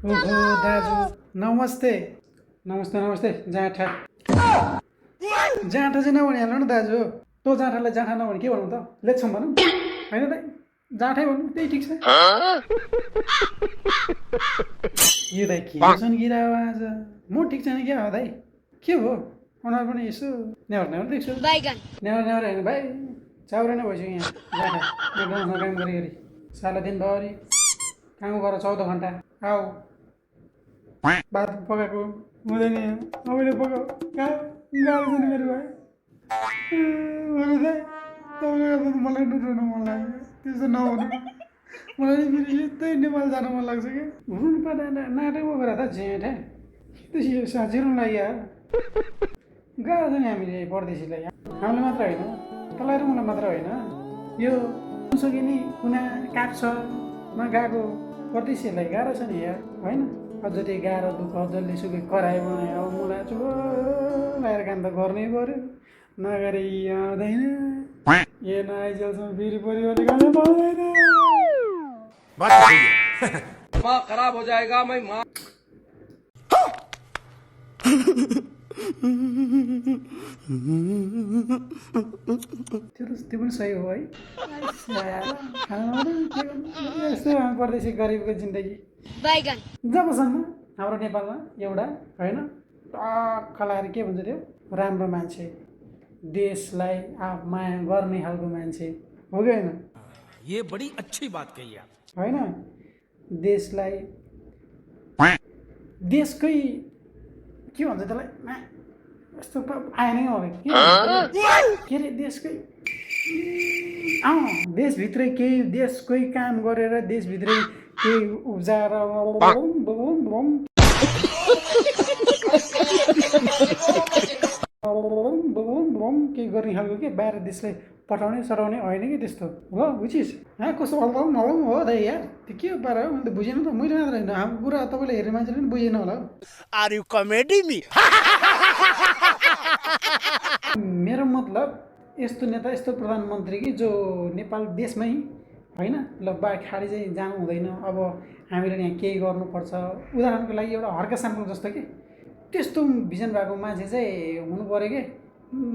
ओहो दाजु नमस्ते नमस्ते नमस्ते जाँठा जाँठा चाहिँ नभने हाल्नु न दाजु तँ जाँठालाई जाँठा नभने के भनौँ त लेख्छौँ भनौँ होइन दाइ जाँठै भन्नु त्यही ठिक छ यो दाइ के छन् गिरा आज म ठिक छैन क्या हो दाइ के हो अनुहार पनि यसो नेवर नेवर देख्छु नेवर नेवर होइन भाइ चाउरा नै भइसक्यो यहाँ जाँठा म्याकडोनल्ड्समा काम गरी गरी साला दिनभरि काम गर 14 घन्टा आऊ भात पकाएको हुँदैन मैले पकाऊ कहाँ गाह्रो छ नि मेरो भाइ अरू दाइ तपाईँले गर्दा त मलाई डुट्नु मन लाग्यो त्यस्तो नहुनु मलाई फेरि यतै नेपाल जानु मन लाग्छ क्या हुनु पर्दा नाटक बोकेर त जेठा त्यसो साँच्चै लाग्यो गाह्रो छ नि हामीले परदेशीलाई हामीले मात्र होइन तँलाई र मलाई मात्र होइन यो सक्यो नि कुना काप्छमा गएको परदेशीहरूलाई गाह्रो छ नि यार होइन अझ त्यो गाह्रो दुःख जसले सुकै करायो भने अब मलाई चुप लगाएर काम त गर्नै पऱ्यो नगरे आउँदैन यो नआइजेलसम्म फेरि परिवारले खानु पाउँदैन माँ खराब हो जाएगा मैं माँ त्यो पनि सही हो है यस्तो परदेशी गरिबको जिन्दगी जबसम्म हाम्रो नेपालमा एउटा होइन टक्क लगाएर के भन्छ त्यो राम्रो मान्छे देशलाई माया गर्ने खालको मान्छे हो कि होइन ये बड़ी अच्छी बात कही आप होइन देशलाई देशकै के भन्छ त्यसलाई यस्तो आएन हो के अरे देशकै देशभित्रै केही देशकै काम गरेर देशभित्रै केही उब्जाएर केही गर्ने खालको के बाहिर देशलाई पठाउने सटाउने होइन कि त्यस्तो हो बुझिस् कस्तो हल्लाउँ नलाउँ हो दाइ यार त्यो के पारा हो मैले त बुझेन त मैले मात्र होइन हाम्रो कुरा तपाईँले हेर्ने मान्छेले पनि बुझेन होला आर यू कमेडी मी मेरो मतलब यस्तो नेता यस्तो प्रधानमन्त्री कि जो नेपाल देशमै होइन ल बाहिर खाडी चाहिँ जानु हुँदैन अब हामीले यहाँ केही गर्नुपर्छ उदाहरणको लागि एउटा हर्का सामको जस्तो कि त्यस्तो भिजन भएको मान्छे चाहिँ हुनु पऱ्यो कि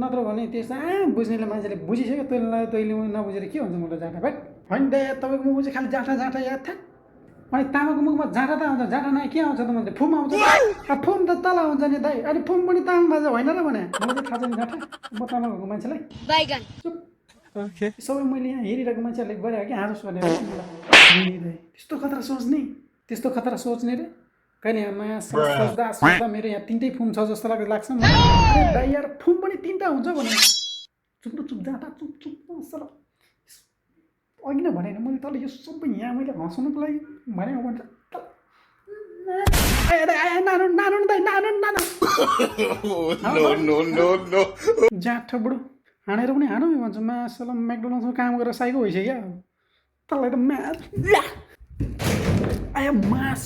नत्र भने त्यस्तो बुझ्नेले मान्छेले बुझिसक्यो तैँले नबुझेर के हुन्छ मलाई जाँटा भाइ होइन दाइ तपाईँको मुखमा चाहिँ खालि जाँटा जाँटा याद थाहा अनि तामाको मुखमा जाँटा त आउँछ जाँटा नआए के आउँछ त मान्छे फुम आउँछ फुम त तल आउँछ नि दाइ अनि फुम पनि तामामा होइन र भने मलाई चाहिँ थाहा छ नि जाँटा म तामाको मान्छेलाई चुप सबै मैले यहाँ हेरिरहेको मान्छेहरूले गरेको कि हाँसोस् भनेर त्यस्तो खतरा सोच्ने त्यस्तो खतरा सोच्ने रे कहिले सोच्दा सोच्दा मेरो यहाँ 3टै फुम छ जस्तो लाग्छ दाइ यार फुम पनि 3टा हुन्छ भने चुप चुप जाँटा चुप चुप सर अघि नै भनेन मैले तल यो सबै यहाँ मैले हँसाउनुको लागि भनेको भन्छ जाँठो बुढो हानेर पनि हानु भन्छ मासला म्याकडोनल्ड्समा काम गरेर साइको भइसक्यो तँलाई त आयो मास